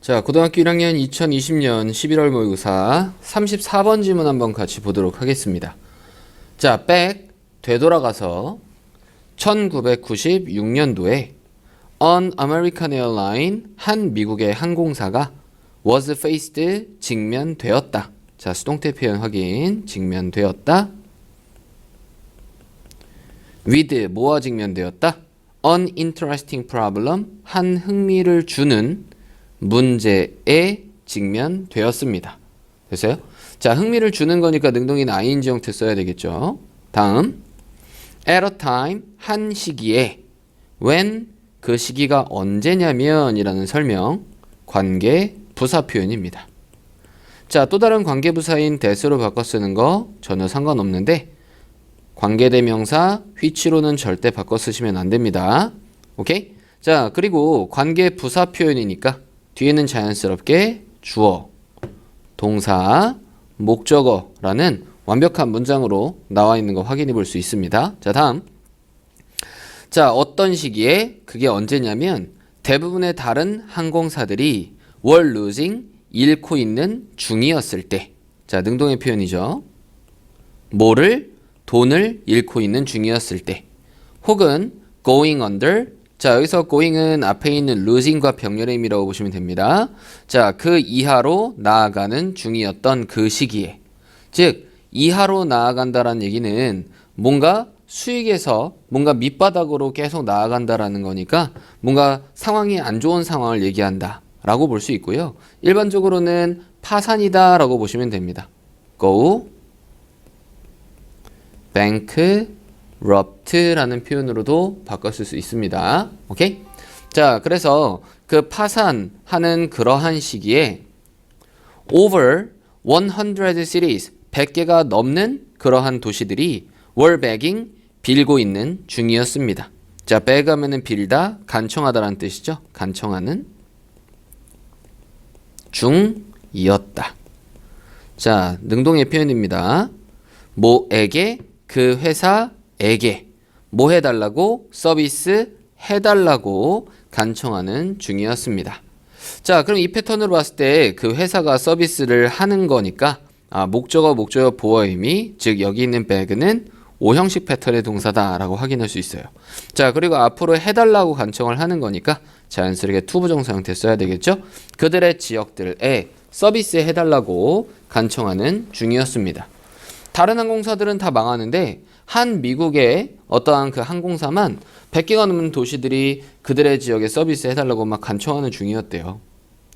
자, 고등학교 1학년 2020년 11월 모의고사 34번 지문 한번 같이 보도록 하겠습니다. 자, back 되돌아가서 1996년도에 an American airline 한 미국의 항공사가 was faced 직면되었다. 자, 수동태 표현 확인. 직면되었다. with 뭐와 직면되었다? an interesting problem 한 흥미를 주는 문제에 직면되었습니다. 됐어요? 자, 흥미를 주는 거니까 능동인 ing 형태 써야 되겠죠. 다음 at a time 한 시기에 when 그 시기가 언제냐면 이라는 설명 관계 부사 표현입니다. 자, 또 다른 관계 부사인 that으로 바꿔 쓰는 거 전혀 상관없는데 관계대명사 which로는 절대 바꿔 쓰시면 안 됩니다. 오케이? 자, 그리고 관계 부사 표현이니까 뒤에는 자연스럽게 주어, 동사, 목적어라는 완벽한 문장으로 나와 있는 거 확인해 볼 수 있습니다. 자, 다음. 자, 어떤 시기에 그게 언제냐면 대부분의 다른 항공사들이 were losing 잃고 있는 중이었을 때. 자, 능동의 표현이죠. 뭐를? 돈을 잃고 있는 중이었을 때. 혹은 going under. 자, 여기서 going은 앞에 있는 losing과 병렬의 의미라고 보시면 됩니다. 자, 그 이하로 나아가는 중이었던 그 시기에. 즉, 이하로 나아간다라는 얘기는 뭔가 수익에서 뭔가 밑바닥으로 계속 나아간다라는 거니까 뭔가 상황이 안 좋은 상황을 얘기한다 라고 볼 수 있고요. 일반적으로는 파산이다 라고 보시면 됩니다. go bankrupt라는 표현으로도 바꿨을 수 있습니다. 오케이? 자, 그래서 그 파산하는 그러한 시기에 over 100 cities 100개가 넘는 그러한 도시들이 were begging 빌고 있는 중이었습니다. 자, beg 하면은 빌다, 간청하다라는 뜻이죠. 간청하는 중이었다. 자, 능동의 표현입니다. 뭐에게? 그 회사에게 뭐 해달라고? 서비스 해달라고 간청하는 중이었습니다. 자, 그럼 이 패턴으로 봤을 때 그 회사가 서비스를 하는 거니까 목적어 보어 의미, 즉 여기 있는 beg는 오형식 패턴의 동사다라고 확인할 수 있어요. 자, 그리고 앞으로 해달라고 간청을 하는 거니까 자연스럽게 투부정사 형태 써야 되겠죠? 그들의 지역들에 서비스 해달라고 간청하는 중이었습니다. 다른 항공사들은 다 망하는데 한 미국의 어떠한 그 항공사만 100개가 넘는 도시들이 그들의 지역에 서비스 해달라고 막 간청하는 중이었대요.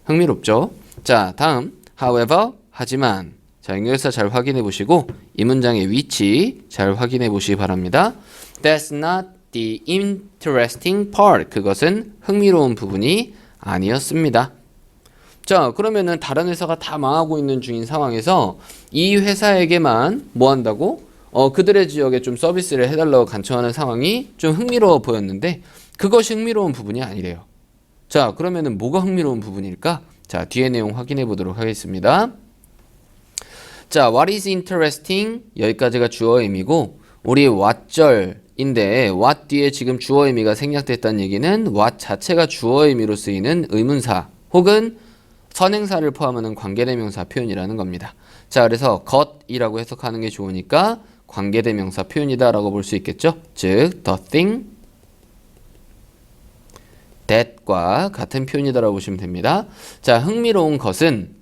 흥미롭죠? 자, 다음 however, 하지만. 자, 연결사 잘 확인해 보시고 이 문장의 위치 잘 확인해 보시기 바랍니다. That's not the interesting part. 그것은 흥미로운 부분이 아니었습니다. 자, 그러면은 다른 회사가 다 망하고 있는 중인 상황에서 이 회사에게만 뭐 한다고? 그들의 지역에 좀 서비스를 해달라고 간청하는 상황이 좀 흥미로워 보였는데 그것이 흥미로운 부분이 아니래요. 자, 그러면은 뭐가 흥미로운 부분일까? 자, 뒤에 내용 확인해 보도록 하겠습니다. 자, what is interesting? 여기까지가 주어 의미고 우리 what절인데 what 뒤에 지금 주어 의미가 생략됐다는 얘기는 what 자체가 주어 의미로 쓰이는 의문사 혹은 선행사를 포함하는 관계대명사 표현이라는 겁니다. 자, 그래서 것이라고 해석하는 게 좋으니까 관계대명사 표현이다 라고 볼 수 있겠죠. 즉 the thing that과 같은 표현이다 라고 보시면 됩니다. 자, 흥미로운 것은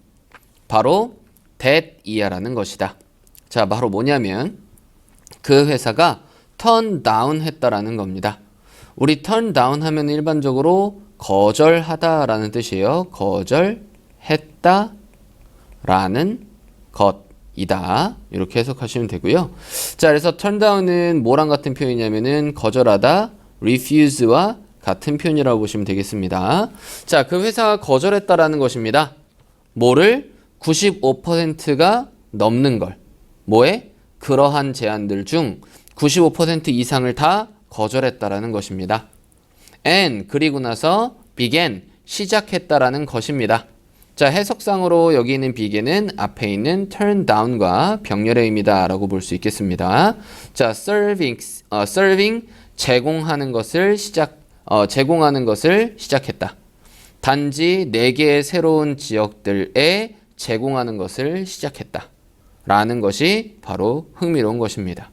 바로 that이야라는 것이다. 자, 바로 뭐냐면 그 회사가 turn down 했다라는 겁니다. 우리 turn down 하면 일반적으로 거절하다라는 뜻이에요. 거절했다라는 것이다. 이렇게 해석하시면 되고요. 자, 그래서 turn down은 뭐랑 같은 표현이냐면은 거절하다, refuse와 같은 표현이라고 보시면 되겠습니다. 자, 그 회사가 거절했다라는 것입니다. 뭐를? 95%가 넘는 걸. 뭐에? 그러한 제안들 중 95% 이상을 다 거절했다라는 것입니다. and 그리고 나서 began 시작했다라는 것입니다. 자, 해석상으로 여기 있는 begin은 앞에 있는 turn down과 병렬의 의미다라고 볼 수 있겠습니다. 자, serving 제공하는 것을 시작했다. 단지 4개의 새로운 지역들에 제공하는 것을 시작했다 라는 것이 바로 흥미로운 것입니다.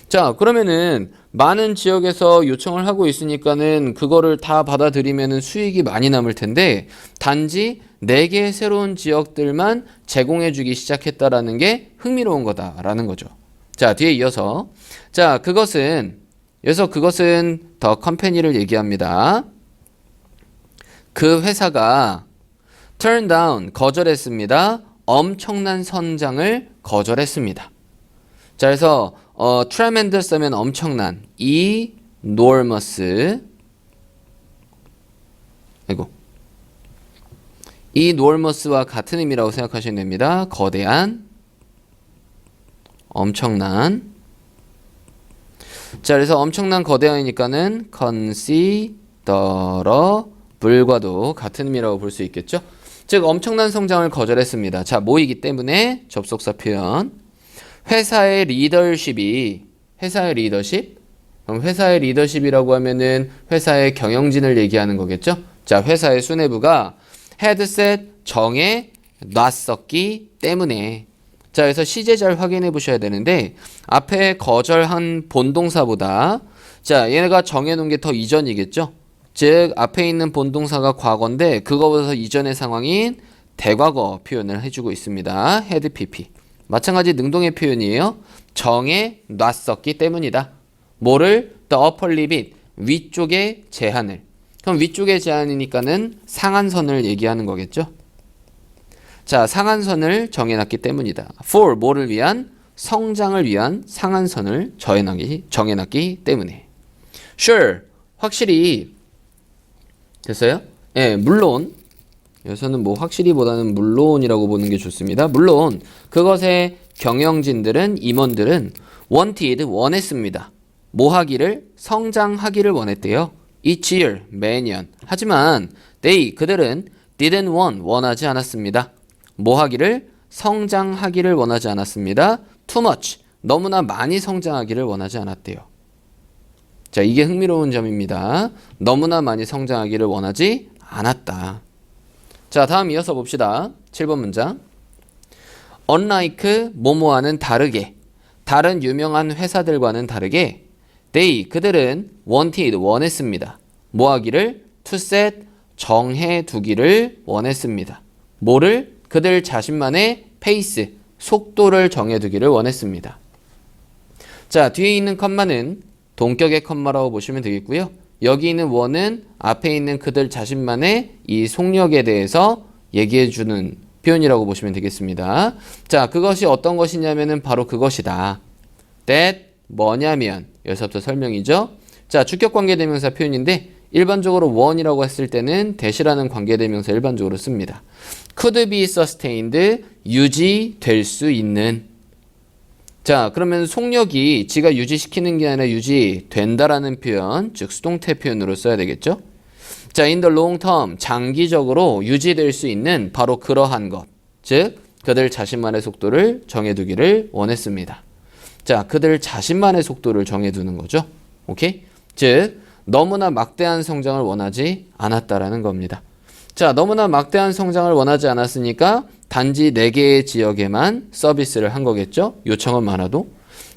자, 그러면은 많은 지역에서 요청을 하고 있으니까는 그거를 다 받아들이면은 수익이 많이 남을 텐데 단지 4개의 새로운 지역들만 제공해 주기 시작했다라는 게 흥미로운 거다라는 거죠. 자, 뒤에 이어서 자, 그것은 더 컴퍼니를 얘기합니다. 그 회사가 turn down 거절했습니다. 엄청난 성장을 거절했습니다. 자, 그래서 tremendous 하면 엄청난, enormous, enormous와 같은 의미라고 생각하시면 됩니다. 거대한, 엄청난. 자, 그래서 엄청난 거대한이니까는 considerable과도 같은 의미라고 볼 수 있겠죠. 즉 엄청난 성장을 거절했습니다. 자, 뭐이기 때문에 접속사 표현. 회사의 리더십. 그럼 회사의 리더십이라고 하면은 회사의 경영진을 얘기하는 거겠죠. 자, 회사의 수뇌부가 헤드셋 정해 놨었기 때문에. 자, 그래서 시제 잘 확인해 보셔야 되는데 앞에 거절한 본동사보다 자, 얘네가 정해 놓은 게 더 이전이겠죠. 즉 앞에 있는 본동사가 과거인데 그거보다 이전의 상황인 대과거 표현을 해주고 있습니다. had pp. 마찬가지 능동의 표현이에요. 정해 놨었기 때문이다. 뭐를? the upper limit. 위쪽의 제한을. 그럼 위쪽의 제한이니까는 상한선을 얘기하는 거겠죠. 자, 상한선을 정해놨기 때문이다. for 뭐를 위한? 성장을 위한 상한선을 정해놨기 때문에. sure 확실히 됐어요? 예, 물론 여기서는 뭐 확실히보다는 물론이라고 보는 게 좋습니다. 물론 그것의 경영진들은 임원들은 wanted 원했습니다. 뭐 하기를? 성장하기를 원했대요. each year 매년. 하지만 they 그들은 didn't want 원하지 않았습니다. 뭐 하기를? 성장하기를 원하지 않았습니다. too much 너무나 많이 성장하기를 원하지 않았대요. 자, 이게 흥미로운 점입니다. 너무나 많이 성장하기를 원하지 않았다. 자, 다음 이어서 봅시다. 7번 문장. Unlike 뭐뭐와는 다르게, 다른 유명한 회사들과는 다르게 they 그들은 wanted 원했습니다. 뭐 하기를? to set 정해두기를 원했습니다. 뭐를? 그들 자신만의 pace 속도를 정해두기를 원했습니다. 자, 뒤에 있는 컴마는 동격의 컴마라고 보시면 되겠고요. 여기 있는 원은 앞에 있는 그들 자신만의 이 속력에 대해서 얘기해주는 표현이라고 보시면 되겠습니다. 자, 그것이 어떤 것이냐면은 바로 그것이다. that 뭐냐면 여기서부터 설명이죠. 자, 주격 관계대명사 표현인데 일반적으로 원이라고 했을 때는 that이라는 관계대명사 일반적으로 씁니다. could be sustained 유지될 수 있는. 자, 그러면 속력이 지가 유지시키는 게 아니라 유지된다라는 표현, 즉 수동태 표현으로 써야 되겠죠. 자, in the long term 장기적으로 유지될 수 있는 바로 그러한 것, 즉 그들 자신만의 속도를 정해두기를 원했습니다. 자, 그들 자신만의 속도를 정해두는 거죠. 오케이? 즉 너무나 막대한 성장을 원하지 않았다라는 겁니다. 자, 너무나 막대한 성장을 원하지 않았으니까 단지 4개의 지역에만 서비스를 한 거겠죠. 요청은 많아도.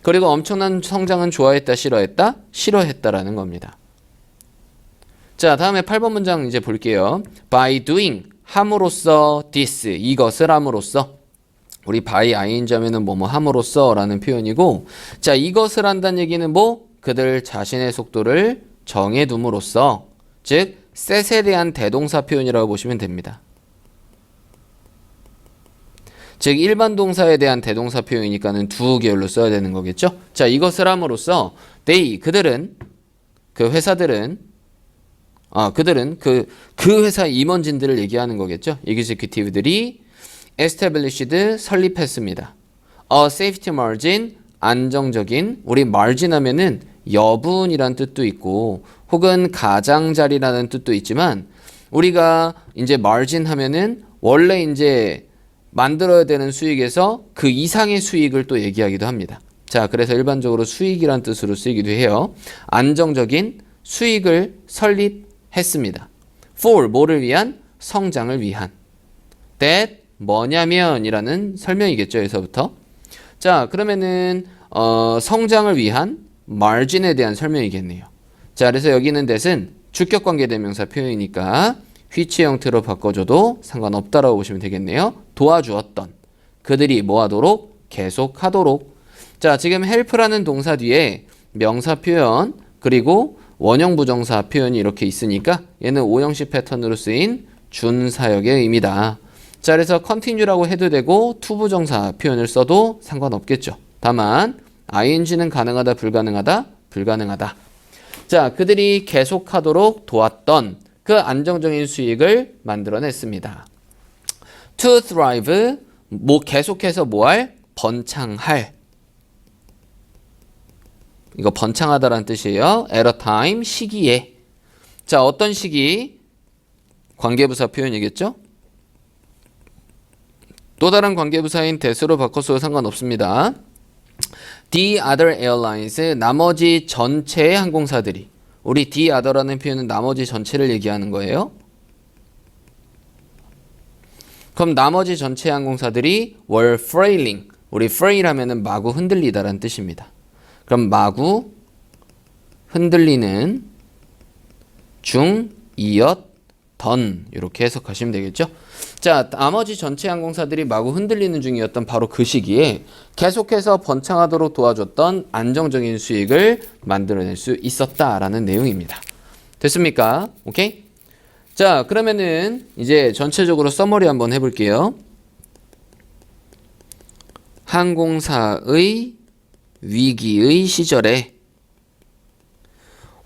그리고 엄청난 성장은 좋아했다, 싫어했다? 싫어했다라는 겁니다. 자, 다음에 8번 문장 이제 볼게요. by doing 함으로써 this 이것을 함으로써. 우리 by ing 하면은 뭐뭐 함으로써 라는 표현이고, 자, 이것을 한다는 얘기는 뭐? 그들 자신의 속도를 정해둠으로써, 즉 set에 대한 대동사 표현이라고 보시면 됩니다. 즉 일반 동사에 대한 대동사 표현이니까는 두 계열로 써야 되는 거겠죠. 자, 이것을 함으로써 they 그들은 그 회사들은 그들은 그 회사 임원진들을 얘기하는 거겠죠. executive들이 established 설립했습니다. a safety margin 안정적인, 우리 margin 하면은 여분이란 뜻도 있고 혹은 가장자리라는 뜻도 있지만 우리가 이제 margin 하면은 원래 이제 만들어야 되는 수익에서 그 이상의 수익을 또 얘기하기도 합니다. 자, 그래서 일반적으로 수익이란 뜻으로 쓰이기도 해요. 안정적인 수익을 설립했습니다. for 뭐를 위한? 성장을 위한. that 뭐냐면 이라는 설명이겠죠. 여기서부터. 자, 그러면은 성장을 위한 margin에 대한 설명이겠네요. 자, 그래서 여기는 that은 주격관계대명사 표현이니까 which 형태로 바꿔줘도 상관없다라고 보시면 되겠네요. 도와주었던. 그들이 뭐 하도록? 계속하도록. 자, 지금 help라는 동사 뒤에 명사 표현 그리고 원형 부정사 표현이 이렇게 있으니까 얘는 오형식 패턴으로 쓰인 준사역의 의미다. 자, 그래서 continue라고 해도 되고 to 부정사 표현을 써도 상관없겠죠. 다만 ing는 가능하다, 불가능하다, 불가능하다. 자, 그들이 계속하도록 도왔던 그 안정적인 수익을 만들어냈습니다. To thrive, 뭐 계속해서 뭐할? 번창할. 이거 번창하다라는 뜻이에요. at a time, 시기에. 자, 어떤 시기? 관계부사 표현이겠죠? 또 다른 관계부사인 that으로 바꿔서 상관없습니다. The other airlines, 나머지 전체의 항공사들이. 우리 the other라는 표현은 나머지 전체를 얘기하는 거예요. 그럼 나머지 전체 항공사들이 were frailing. 우리 frail 하면은 마구 흔들리다라는 뜻입니다. 그럼 마구 흔들리는 중, 이었던 이렇게 해석하시면 되겠죠. 자, 나머지 전체 항공사들이 마구 흔들리는 중이었던 바로 그 시기에 계속해서 번창하도록 도와줬던 안정적인 수익을 만들어낼 수 있었다라는 내용입니다. 됐습니까? 오케이? 자, 그러면은 이제 전체적으로 서머리 한번 해볼게요. 항공사의 위기의 시절에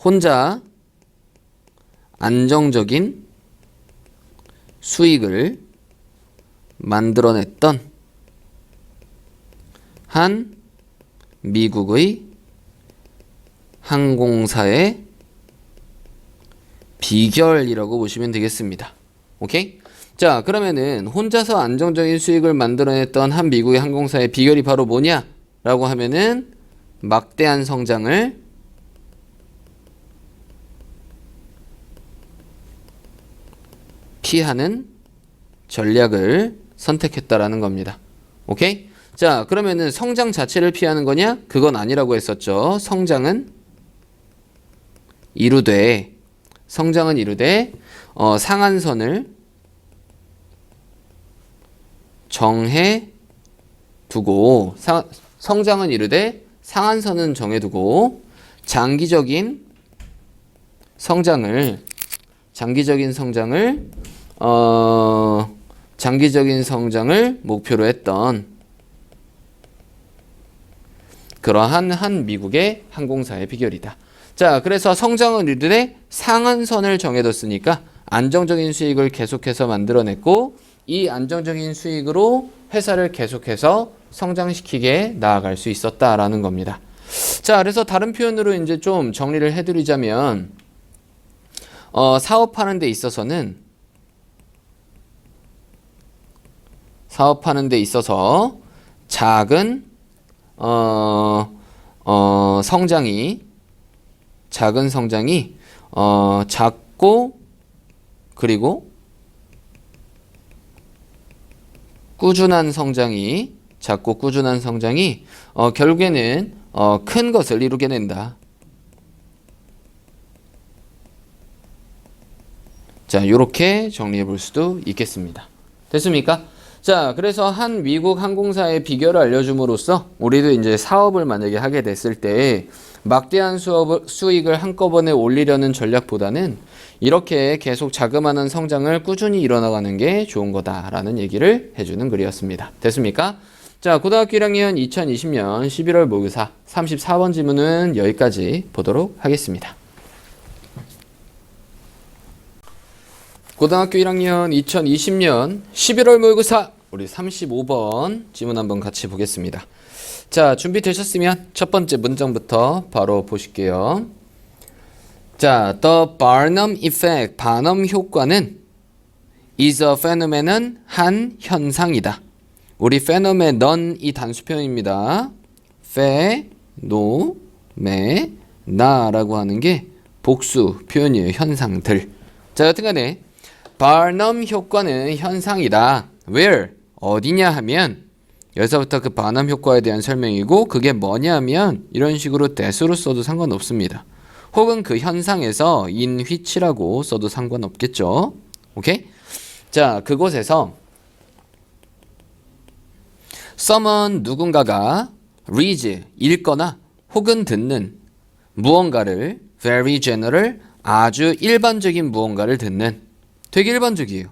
혼자 안정적인 수익을 만들어냈던 한 미국의 항공사의 비결이라고 보시면 되겠습니다. 오케이? 자, 그러면은 혼자서 안정적인 수익을 만들어냈던 한 미국의 항공사의 비결이 바로 뭐냐? 라고 하면은 막대한 성장을 피하는 전략을 선택했다라는 겁니다. 오케이? 자, 그러면은 성장 자체를 피하는 거냐? 그건 아니라고 했었죠. 성장은 이루되 상한선을 정해 두고 성장은 이루되 상한선은 정해두고 장기적인 성장을 목표로 했던 그러한 한 미국의 항공사의 비결이다. 자, 그래서 성장은 이루되 상한선을 정해뒀으니까 안정적인 수익을 계속해서 만들어냈고 이 안정적인 수익으로 회사를 계속해서 성장시키게 나아갈 수 있었다라는 겁니다. 자, 그래서 다른 표현으로 이제 좀 정리를 해드리자면 사업하는 데 있어서 작은 성장이 작고 그리고 꾸준한 성장이 결국에는 큰 것을 이루게 된다. 자, 이렇게 정리해 볼 수도 있겠습니다. 됐습니까? 자, 그래서 한 미국 항공사의 비결을 알려줌으로써 우리도 이제 사업을 만약에 하게 됐을 때 막대한 수익을 한꺼번에 올리려는 전략보다는 이렇게 계속 자그마한 성장을 꾸준히 이뤄나가는 게 좋은 거다라는 얘기를 해주는 글이었습니다. 됐습니까? 자, 고등학교 1학년 2020년 11월 모의고사 34번 지문은 여기까지 보도록 하겠습니다. 고등학교 1학년 2020년 11월 모의고사 우리 35번 지문 한번 같이 보겠습니다. 자, 준비되셨으면 첫 번째 문장부터 바로 보실게요. 자, The Barnum Effect, 바넘 효과는 is a phenomenon, 한 현상이다. 우리 phenomenon 이 단수 표현입니다. phenomena 라고 하는 게 복수 표현이에요. 현상들. 자, 여튼간에 바넘 효과는 현상이다. Where? 어디냐 하면 여기서부터 그 바넘 효과에 대한 설명이고 그게 뭐냐 하면 이런 식으로 that으로 써도 상관없습니다. 혹은 그 현상에서 in which라고 써도 상관없겠죠. 오케이? 자, 그곳에서 someone 누군가가 reads 읽거나 혹은 듣는 무언가를 very general 아주 일반적인 무언가를 듣는 되게 일반적이에요.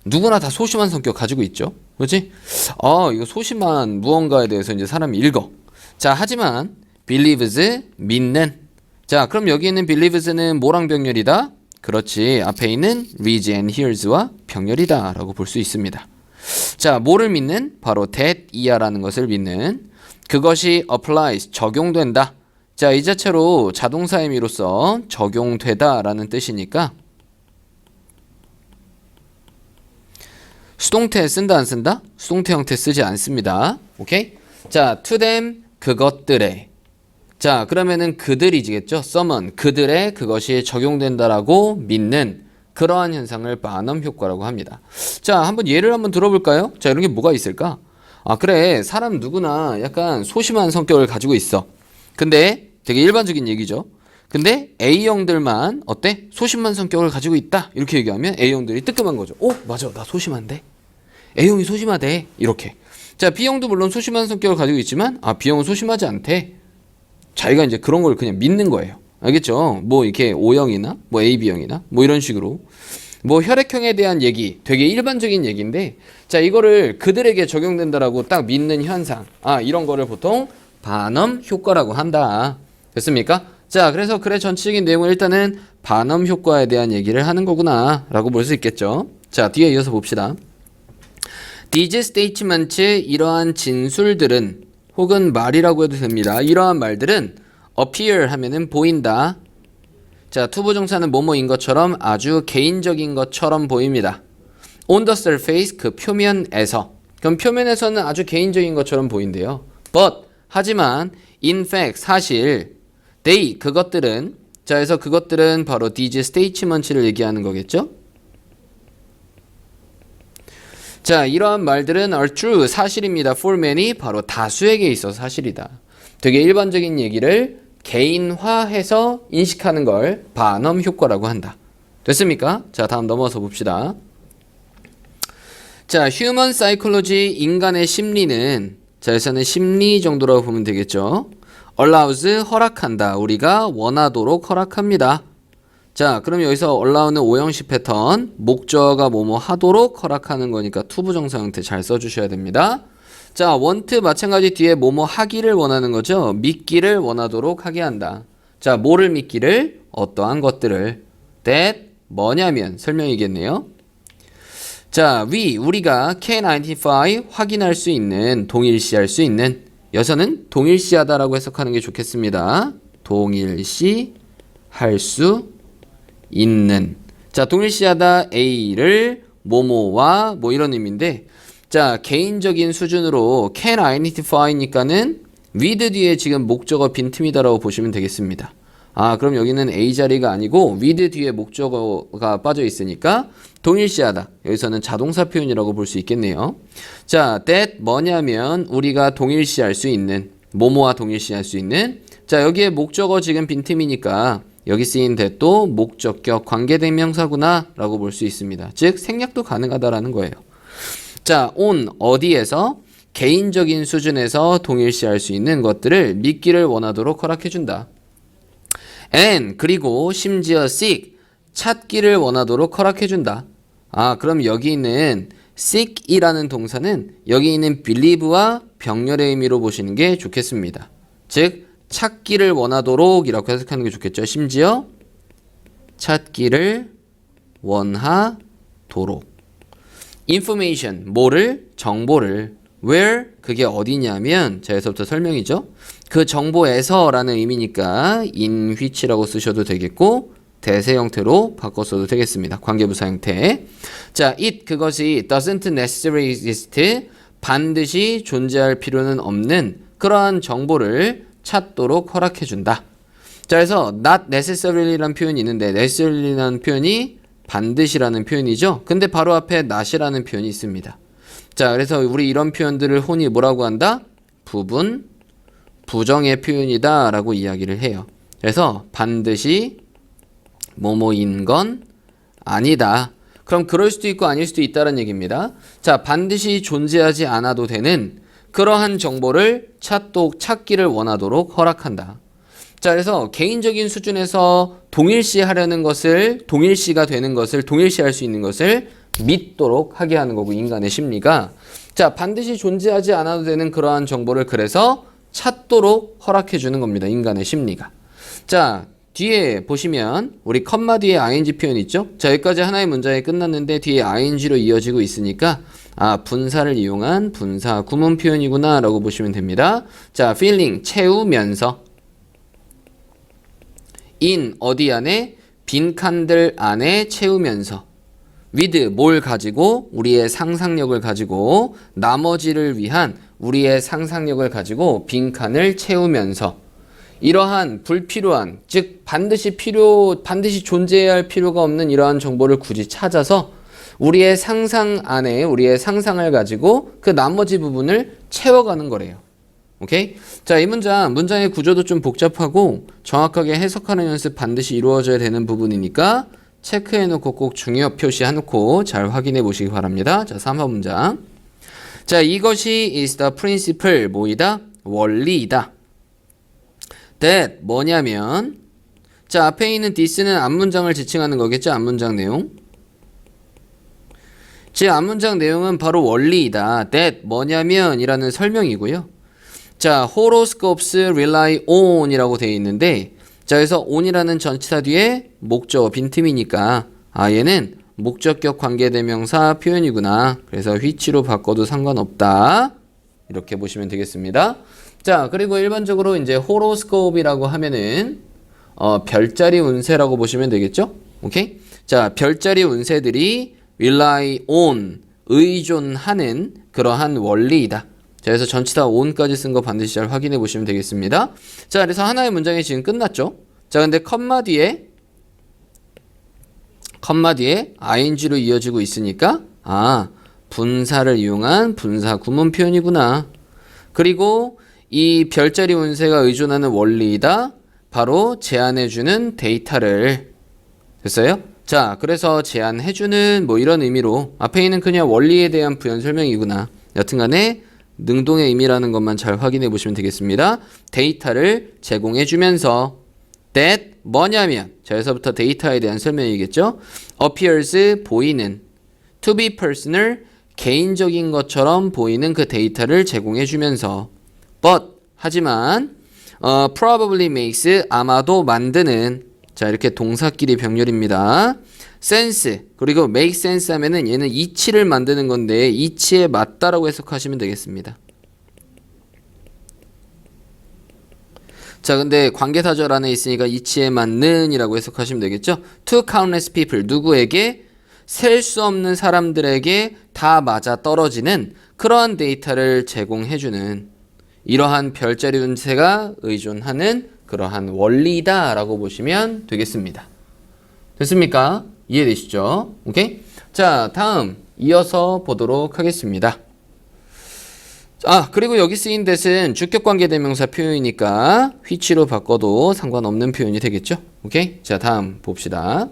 누구나 다 소심한 성격 가지고 있죠. 그렇지? 이거 소심한 무언가에 대해서 이제 사람이 읽어. 자, 하지만 believes 믿는. 자, 그럼 여기 있는 believes는 뭐랑 병렬이다? 그렇지. 앞에 있는 reads and hears와 병렬이다 라고 볼 수 있습니다. 자, 뭐를 믿는? 바로 that 이하라는 것을 믿는. 그것이 applies 적용된다. 자, 이 자체로 자동사 의미로서 적용되다 라는 뜻이니까 수동태 쓴다 안 쓴다? 수동태 형태 쓰지 않습니다. 오케이? 자, to them 그것들에. 자, 그러면은 그들이지겠죠? someone 그들의 그것이 적용된다라고 믿는 그러한 현상을 바넘 효과라고 합니다. 자, 한번 예를 한번 들어볼까요? 자, 이런 게 뭐가 있을까? 그래. 사람 누구나 약간 소심한 성격을 가지고 있어. 근데 되게 일반적인 얘기죠. 근데 A형들만 어때? 소심한 성격을 가지고 있다. 이렇게 얘기하면 A형들이 뜨끔한 거죠. 맞아. 나 소심한데. A형이 소심하대. 이렇게. 자, B형도 물론 소심한 성격을 가지고 있지만 B형은 소심하지 않대. 자기가 이제 그런 걸 그냥 믿는 거예요. 알겠죠? 뭐 이렇게 O형이나 뭐 AB형이나 뭐 이런 식으로 뭐 혈액형에 대한 얘기 되게 일반적인 얘기인데 자, 이거를 그들에게 적용된다라고 딱 믿는 현상. 이런 거를 보통 바넘 효과라고 한다. 됐습니까? 자, 그래서 글의 전체적인 내용을 일단은 바넘 효과에 대한 얘기를 하는 거구나 라고 볼 수 있겠죠. 자, 뒤에 이어서 봅시다. These statements 이러한 진술들은 혹은 말이라고 해도 됩니다. 이러한 말들은 appear 하면은 보인다. 자, 투부정사는 뭐뭐인 것처럼 아주 개인적인 것처럼 보입니다. On the surface 그 표면에서. 그럼 표면에서는 아주 개인적인 것처럼 보인대요. But 하지만 in fact 사실 they 그것들은 자, 그래서 그것들은 바로 these statements를 얘기하는 거겠죠. 자, 이러한 말들은 are true 사실입니다. for many 바로 다수에게 있어서 사실이다. 되게 일반적인 얘기를 개인화해서 인식하는 걸 바넘 효과라고 한다. 됐습니까? 자, 다음 넘어서 봅시다. 자, human psychology 인간의 심리는 자, 여기서는 심리 정도라고 보면 되겠죠. allows 허락한다. 우리가 원하도록 허락합니다. 자, 그럼 여기서 allow는 오형식 패턴 목적어가 뭐뭐 하도록 허락하는 거니까 투부정사 형태 잘 써주셔야 됩니다. 자, want 마찬가지 뒤에 뭐뭐 하기를 원하는 거죠. 믿기를 원하도록 하게 한다. 자, 뭐를 믿기를? 어떠한 것들을. that 뭐냐면 설명이겠네요. 자, 우리가 can identify 확인할 수 있는 동일시할 수 있는 여기서는 동일시하다라고 해석하는 게 좋겠습니다. 동일시할 수 있는. 자, 동일시하다 A를 뭐뭐와 뭐 이런 의미인데 자, 개인적인 수준으로 can identify니까는 with 뒤에 지금 목적어 빈틈이다라고 보시면 되겠습니다. 그럼 여기는 A 자리가 아니고 with 뒤에 목적어가 빠져 있으니까 동일시하다. 여기서는 자동사 표현이라고 볼 수 있겠네요. 자, that 뭐냐면 우리가 동일시할 수 있는 뭐뭐와 동일시할 수 있는 자, 여기에 목적어 지금 빈틈이니까 여기 쓰인 that도 목적격 관계대명사구나 라고 볼 수 있습니다. 즉 생략도 가능하다라는 거예요. 자, on 어디에서 개인적인 수준에서 동일시할 수 있는 것들을 믿기를 원하도록 허락해준다. and 그리고 심지어 seek 찾기를 원하도록 허락해준다. 그럼 여기 있는 seek이라는 동사는 여기 있는 believe와 병렬의 의미로 보시는 게 좋겠습니다. 즉 찾기를 원하도록 이라고 해석하는 게 좋겠죠. 심지어 찾기를 원하도록. information 뭐를? 정보를. where 그게 어디냐면 자, 여기서부터 설명이죠. 그 정보에서 라는 의미니까 in which라고 쓰셔도 되겠고 대세 형태로 바꿔서도 되겠습니다. 관계부사 형태. 자, it 그것이 doesn't necessarily exist 반드시 존재할 필요는 없는 그러한 정보를 찾도록 허락해준다. 자, 그래서 not necessary라는 표현이 있는데 necessary라는 표현이 반드시라는 표현이죠. 근데 바로 앞에 not이라는 표현이 있습니다. 자, 그래서 우리 이런 표현들을 흔히 뭐라고 한다? 부분, 부정의 표현이다 라고 이야기를 해요. 그래서 반드시 뭐뭐인 건 아니다. 그럼 그럴 수도 있고 아닐 수도 있다는 얘기입니다. 자, 반드시 존재하지 않아도 되는 그러한 정보를 찾기를 원하도록 허락한다. 자, 그래서 개인적인 수준에서 동일시하려는 것을, 동일시가 되는 것을, 동일시할 수 있는 것을 믿도록 하게 하는 거고, 인간의 심리가. 자, 반드시 존재하지 않아도 되는 그러한 정보를 그래서 찾도록 허락해 주는 겁니다. 인간의 심리가. 자, 뒤에 보시면 우리 컴마 뒤에 ing 표현 있죠? 자, 여기까지 하나의 문장이 끝났는데 뒤에 ing로 이어지고 있으니까 분사를 이용한 분사 구문 표현이구나 라고 보시면 됩니다. 자, filling 채우면서, in 어디 안에? 빈칸들 안에 채우면서, with 뭘 가지고? 우리의 상상력을 가지고, 나머지를 위한 우리의 상상력을 가지고 빈칸을 채우면서, 이러한 불필요한, 즉 반드시 존재해야 할 필요가 없는 이러한 정보를 굳이 찾아서 우리의 상상 안에 우리의 상상을 가지고 그 나머지 부분을 채워가는 거래요. 오케이? 자, 이 문장의 구조도 좀 복잡하고 정확하게 해석하는 연습 반드시 이루어져야 되는 부분이니까 체크해놓고 꼭 중요 표시해놓고 잘 확인해 보시기 바랍니다. 자, 3번 문장. 자, 이것이 is the principle, 뭐이다? 원리이다. that 뭐냐면, 자, 앞에 있는 this는 앞문장을 지칭하는 거겠죠? 앞문장 내용. 제 앞문장 내용은 바로 원리이다. that 뭐냐면 이라는 설명이고요. 자, horoscopes rely on 이라고 되어 있는데, 자, 그래서 on이라는 전치사 뒤에 목적 빈틈이니까 얘는 목적격 관계대명사 표현이구나. 그래서 which로 바꿔도 상관없다. 이렇게 보시면 되겠습니다. 자, 그리고 일반적으로 이제 호로스코프이라고 하면은 별자리 운세라고 보시면 되겠죠? 오케이? 자, 별자리 운세들이 rely on 의존하는 그러한 원리이다. 자, 그래서 전치사 on까지 쓴 거 반드시 잘 확인해 보시면 되겠습니다. 자, 그래서 하나의 문장이 지금 끝났죠? 자, 근데 컴마 뒤에 ing로 이어지고 있으니까 분사를 이용한 분사 구문 표현이구나. 그리고 이 별자리 운세가 의존하는 원리이다. 바로 제안해주는 데이터를. 됐어요? 자, 그래서 제안해주는 뭐 이런 의미로 앞에 있는 그냥 원리에 대한 부연 설명이구나. 여튼간에 능동의 의미라는 것만 잘 확인해 보시면 되겠습니다. 데이터를 제공해주면서 that 뭐냐면, 자, 여기서부터 데이터에 대한 설명이겠죠. appears 보이는, to be personal 개인적인 것처럼 보이는 그 데이터를 제공해주면서, but 하지만 probably makes 아마도 만드는, 자, 이렇게 동사끼리 병렬입니다. sense 그리고 make sense 하면은 얘는 이치를 만드는 건데 이치에 맞다라고 해석하시면 되겠습니다. 자, 근데 관계사절 안에 있으니까 이치에 맞는 이라고 해석하시면 되겠죠. to countless people 누구에게? 셀 수 없는 사람들에게 다 맞아 떨어지는 그러한 데이터를 제공해주는 이러한 별자리 운세가 의존하는 그러한 원리다 라고 보시면 되겠습니다. 됐습니까? 이해되시죠? 오케이? 자, 다음 이어서 보도록 하겠습니다. 그리고 여기 쓰인 that은 주격관계대명사 표현이니까 which로 바꿔도 상관없는 표현이 되겠죠? 오케이? 자, 다음 봅시다.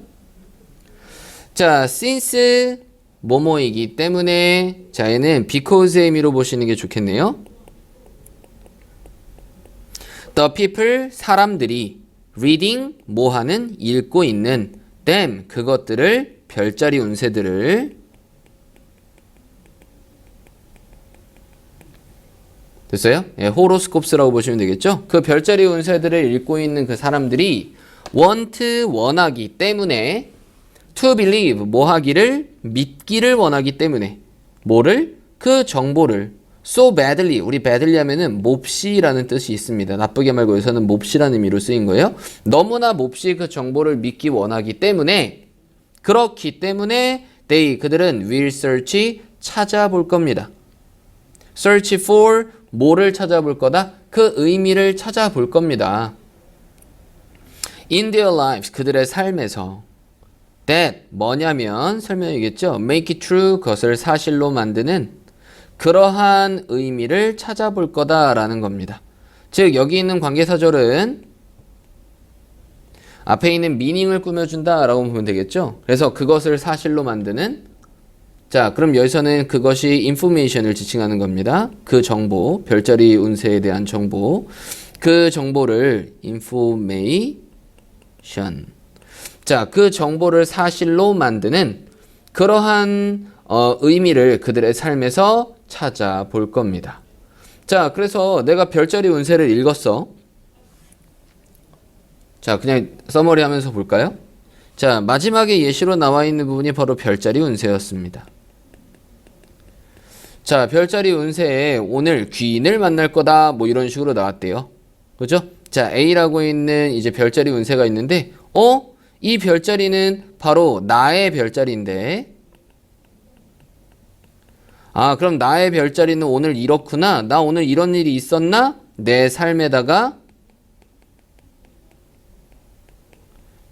자, since 뭐뭐이기 때문에, 자, 얘는 because의 의미로 보시는 게 좋겠네요. The people 사람들이 reading 뭐하는? 읽고 있는 them 그것들을 별자리 운세들을 됐어요? 예, 호로스콥스라고 보시면 되겠죠? 그 별자리 운세들을 읽고 있는 그 사람들이 want 원하기 때문에 to believe 뭐 하기를? 믿기를 원하기 때문에 뭐를? 그 정보를 so badly 우리 badly 하면은 몹시라는 뜻이 있습니다. 나쁘게 말고 여기서는 몹시라는 의미로 쓰인 거예요. 너무나 몹시 그 정보를 믿기 원하기 때문에 그렇기 때문에 그들은 will search 찾아볼 겁니다. search for 뭐를 찾아볼 거다? 그 의미를 찾아볼 겁니다. in their lives 그들의 삶에서 that 뭐냐면 설명이겠죠. make it true 그것을 사실로 만드는 그러한 의미를 찾아볼 거다라는 겁니다. 즉 여기 있는 관계사절은 앞에 있는 meaning을 꾸며준다 라고 보면 되겠죠. 그래서 그것을 사실로 만드는 자 그럼 여기서는 그것이 information을 지칭하는 겁니다. 그 정보, 별자리 운세에 대한 정보 그 정보를 information 자, 그 정보를 사실로 만드는 그러한 의미를 그들의 삶에서 찾아볼 겁니다. 자, 그래서 내가 별자리 운세를 읽었어. 자, 그냥 서머리 하면서 볼까요? 자, 마지막에 예시로 나와 있는 부분이 바로 별자리 운세였습니다. 자, 별자리 운세에 오늘 귀인을 만날 거다. 뭐 이런 식으로 나왔대요. 그죠? 자, A라고 있는 이제 별자리 운세가 있는데, 이 별자리는 바로 나의 별자리인데 그럼 나의 별자리는 오늘 이렇구나. 나 오늘 이런 일이 있었나? 내 삶에다가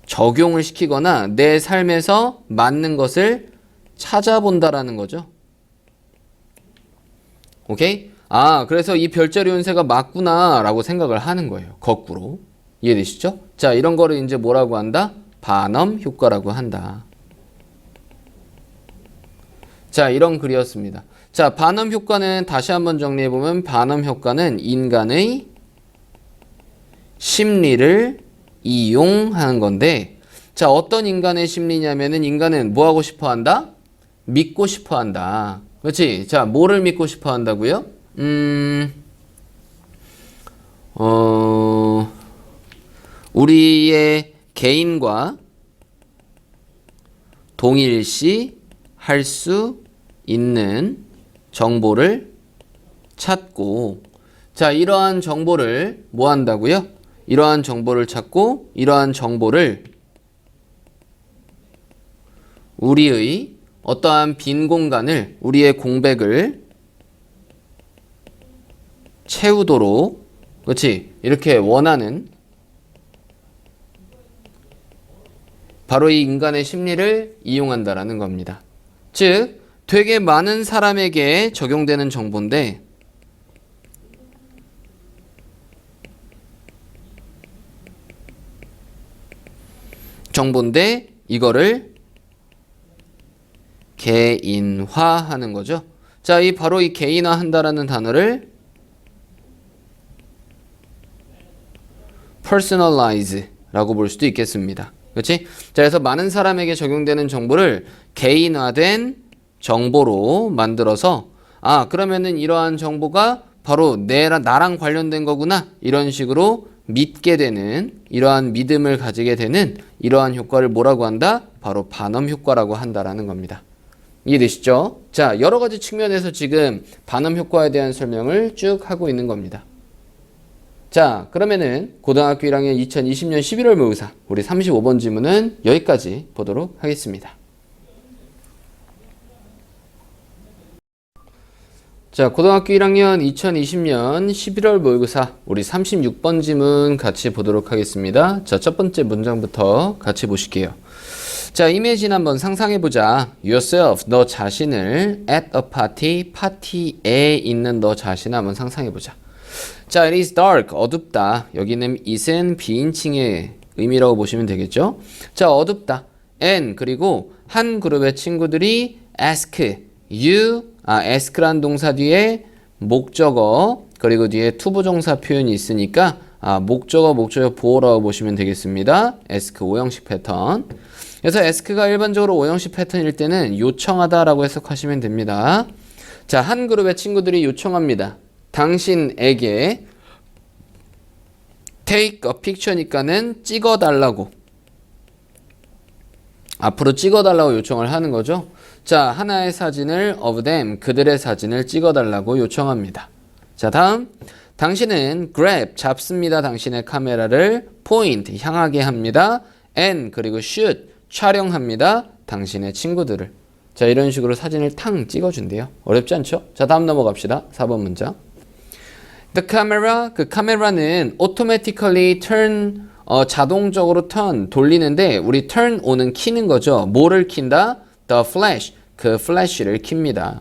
적용을 시키거나 내 삶에서 맞는 것을 찾아본다라는 거죠. 오케이? 그래서 이 별자리 운세가 맞구나 라고 생각을 하는 거예요. 거꾸로. 이해되시죠? 자, 이런 거를 이제 뭐라고 한다? 반엄 효과라고 한다. 자, 이런 글이었습니다. 자, 반엄 효과는 다시 한번 정리해보면 반엄 효과는 인간의 심리를 이용하는 건데 자, 어떤 인간의 심리냐면은 인간은 뭐 하고 싶어 한다? 믿고 싶어 한다. 그렇지? 자, 뭐를 믿고 싶어 한다고요? 우리의 개인과 동일시 할 수 있는 정보를 찾고 자 이러한 정보를 뭐 한다고요? 이러한 정보를 찾고 이러한 정보를 우리의 어떠한 빈 공간을 우리의 공백을 채우도록 그렇지? 이렇게 원하는 바로 이 인간의 심리를 이용한다라는 겁니다. 즉, 되게 많은 사람에게 적용되는 정보인데 이거를 개인화하는 거죠. 자, 바로 이 개인화한다라는 단어를 personalize라고 볼 수도 있겠습니다. 그렇지? 자, 그래서 많은 사람에게 적용되는 정보를 개인화된 정보로 만들어서 그러면은 이러한 정보가 바로 나랑 관련된 거구나 이런 식으로 믿게 되는 이러한 믿음을 가지게 되는 이러한 효과를 뭐라고 한다? 바로 반엄 효과라고 한다라는 겁니다. 이해되시죠? 자, 여러 가지 측면에서 지금 반엄 효과에 대한 설명을 쭉 하고 있는 겁니다. 자, 그러면은 고등학교 1학년 2020년 11월 모의고사 우리 35번 지문은 여기까지 보도록 하겠습니다. 자, 고등학교 1학년 2020년 11월 모의고사 우리 36번 지문 같이 보도록 하겠습니다. 자, 첫 번째 문장부터 같이 보실게요. 자, 이미지는 한번 상상해보자. Yourself, 너 자신을 at a party, 파티에 있는 너 자신을 한번 상상해보자. 자, it is dark, 어둡다. 여기는 it은 비인칭의 의미라고 보시면 되겠죠. 자, 어둡다. and 그리고 한 그룹의 친구들이 ask you, ask란 동사 뒤에 목적어 그리고 뒤에 투부정사 표현이 있으니까 목적어 보어라고 보시면 되겠습니다. ask 5형식 패턴. 그래서 ask가 일반적으로 5형식 패턴일 때는 요청하다라고 해석하시면 됩니다. 자, 한 그룹의 친구들이 요청합니다. 당신에게 take a picture니까는 찍어달라고 앞으로 찍어달라고 요청을 하는 거죠. 자, 하나의 사진을 of them 그들의 사진을 찍어달라고 요청합니다. 자, 다음 당신은 grab 잡습니다. 당신의 카메라를 point 향하게 합니다. and 그리고 shoot 촬영합니다. 당신의 친구들을. 자, 이런 식으로 사진을 탕 찍어준대요. 어렵지 않죠? 자, 다음 넘어갑시다. 4번 문장. The camera, 그 카메라는 automatically turn 자동적으로 돌리는데 우리 turn on은 키는 거죠. 뭐를 킨다? The flash. 그 flash를 킵니다.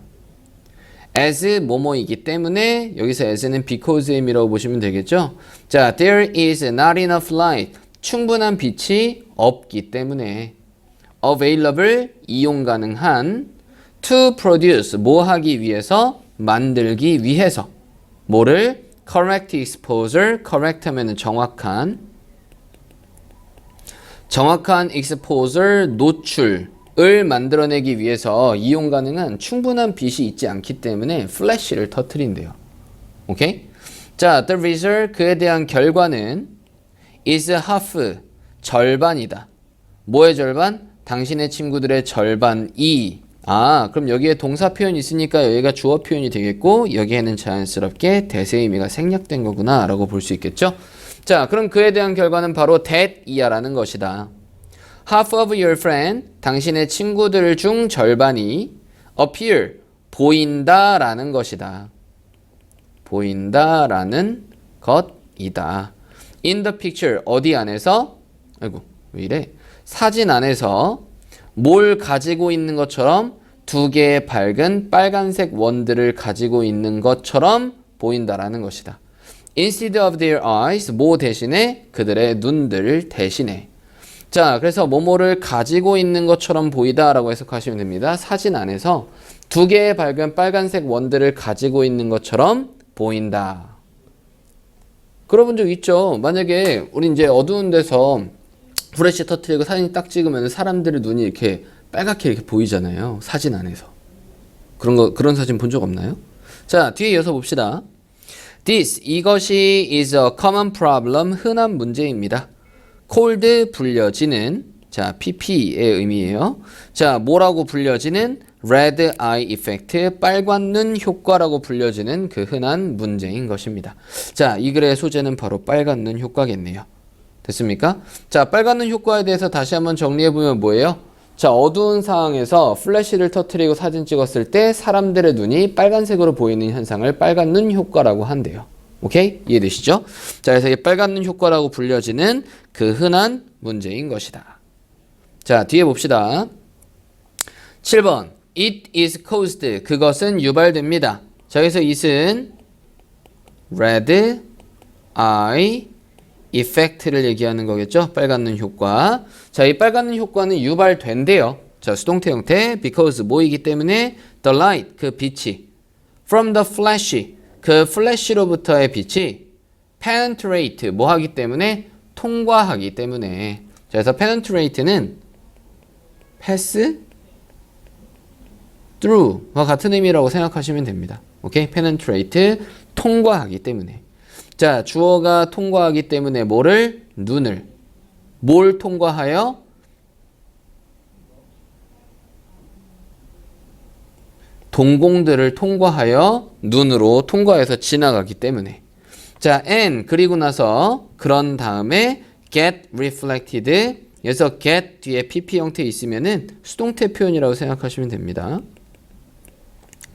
as 뭐뭐이기 때문에 여기서 as는 because의 의미라고 보시면 되겠죠. 자, there is not enough light. 충분한 빛이 없기 때문에 available 이용 가능한 to produce 뭐 하기 위해서 만들기 위해서 뭐를 correct exposure correct 하면은 정확한 exposure 노출을 만들어내기 위해서 이용 가능한 충분한 빛이 있지 않기 때문에 플래시를 터뜨린대요. 오케이? 자, the result 그에 대한 결과는 is half 절반이다. 뭐의 절반? 당신의 친구들의 절반이. 그럼 여기에 동사 표현이 있으니까 여기가 주어 표현이 되겠고 여기에는 자연스럽게 대세의 의미가 생략된 거구나 라고 볼 수 있겠죠. 자, 그럼 그에 대한 결과는 바로 that 이하라는 것이다. Half of your friend, 당신의 친구들 중 절반이 appear, 보인다라는 것이다. 보인다라는 것이다. In the picture, 어디 안에서? 아이고, 왜 이래? 사진 안에서 뭘 가지고 있는 것처럼 두 개의 밝은 빨간색 원들을 가지고 있는 것처럼 보인다라는 것이다. Instead of their eyes, 뭐 대신에? 그들의 눈들 대신에. 자, 그래서 뭐뭐를 가지고 있는 것처럼 보이다 라고 해석하시면 됩니다. 사진 안에서 두 개의 밝은 빨간색 원들을 가지고 있는 것처럼 보인다. 그러본 적 있죠? 만약에 우리 이제 어두운 데서 후레쉬 터트리고 사진 딱 찍으면 사람들의 눈이 이렇게 빨갛게 이렇게 보이잖아요. 사진 안에서. 그런 사진 본 적 없나요? 자, 뒤에 이어서 봅시다. This, 이것이 is a common problem, 흔한 문제입니다. cold, 불려지는, 자, pp의 의미예요. 자, 뭐라고 불려지는? red eye effect, 빨간 눈 효과라고 불려지는 그 흔한 문제인 것입니다. 자, 이 글의 소재는 바로 빨간 눈 효과겠네요. 됐습니까? 자, 빨간 눈 효과에 대해서 다시 한번 정리해보면 뭐예요? 자, 어두운 상황에서 플래시를 터트리고 사진 찍었을 때 사람들의 눈이 빨간색으로 보이는 현상을 빨간 눈 효과라고 한대요. 오케이? 이해되시죠? 자, 그래서 이 빨간 눈 효과라고 불려지는 그 흔한 문제인 것이다. 자, 뒤에 봅시다. 7번. It is caused. 그것은 유발됩니다. 자, 그래서 it은 red eye effect를 얘기하는 거겠죠? 빨간 눈 효과. 자, 이 빨간 눈 효과는 유발된대요. 자, 수동태 형태 because 뭐이기 때문에 the light 그 빛이 from the flash 그 플래시로부터의 빛이 penetrate 뭐 하기 때문에 통과하기 때문에. 자, 그래서 penetrate는 pass through와 같은 의미라고 생각하시면 됩니다. 오케이? penetrate 통과하기 때문에. 자, 주어가 통과하기 때문에 뭐를? 눈을. 뭘 통과하여? 동공들을 통과하여 눈으로 통과해서 지나가기 때문에. 자, and 그리고 나서 그런 다음에 get reflected. 그래서 get 뒤에 pp 형태 있으면은 수동태 표현이라고 생각하시면 됩니다.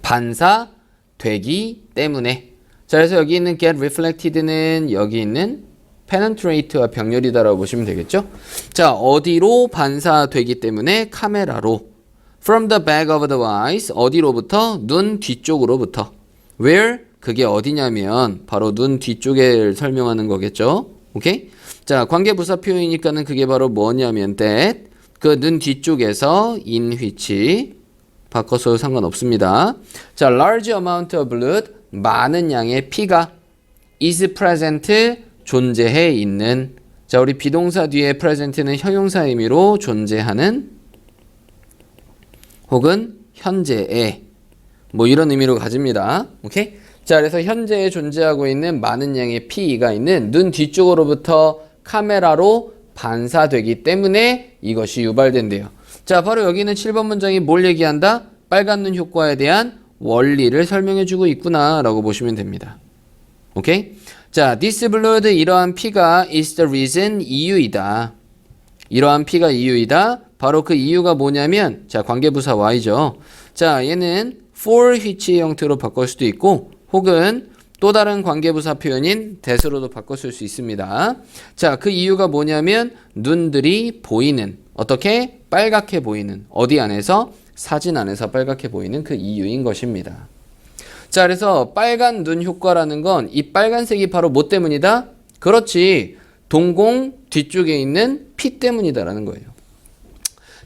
반사되기 때문에. 자, 그래서 여기 있는 get reflected는 여기 있는 penetrate와 병렬이다라고 보시면 되겠죠. 자, 어디로 반사되기 때문에? 카메라로. From the back of the eyes, 어디로부터? 눈 뒤쪽으로부터. Where? 그게 어디냐면 바로 눈 뒤쪽을 설명하는 거겠죠. 오케이? 자, 관계부사 표현이니까는 그게 바로 뭐냐면 that, 그 눈 뒤쪽에서 in which, 바꿔서 상관없습니다. 자, large amount of blood, 많은 양의 피가 is present, 존재해 있는. 자, 우리 비동사 뒤에 present는 형용사 의미로 존재하는 혹은 현재에 뭐 이런 의미로 가집니다. 오케이? 자, 그래서 현재에 존재하고 있는 많은 양의 피가 있는 눈 뒤쪽으로부터 카메라로 반사되기 때문에 이것이 유발된대요. 자, 바로 여기는 7번 문장이 뭘 얘기한다? 빨간 눈 효과에 대한 원리를 설명해주고 있구나 라고 보시면 됩니다. 오케이? 자, this blood, 이러한 피가 is the reason, 이유이다. 이러한 피가 이유이다. 바로 그 이유가 뭐냐면, 자, 관계부사 y죠. 자, 얘는 for which의 형태로 바꿀 수도 있고, 혹은 또 다른 관계부사 표현인 that으로도 바꿨을 수 있습니다. 자, 그 이유가 뭐냐면 눈들이 보이는, 어떻게? 빨갛게 보이는, 어디 안에서? 사진 안에서 빨갛게 보이는 그 이유인 것입니다. 자, 그래서 빨간 눈 효과라는 건 이 빨간색이 바로 뭐 때문이다? 그렇지, 동공 뒤쪽에 있는 피 때문이다라는 거예요.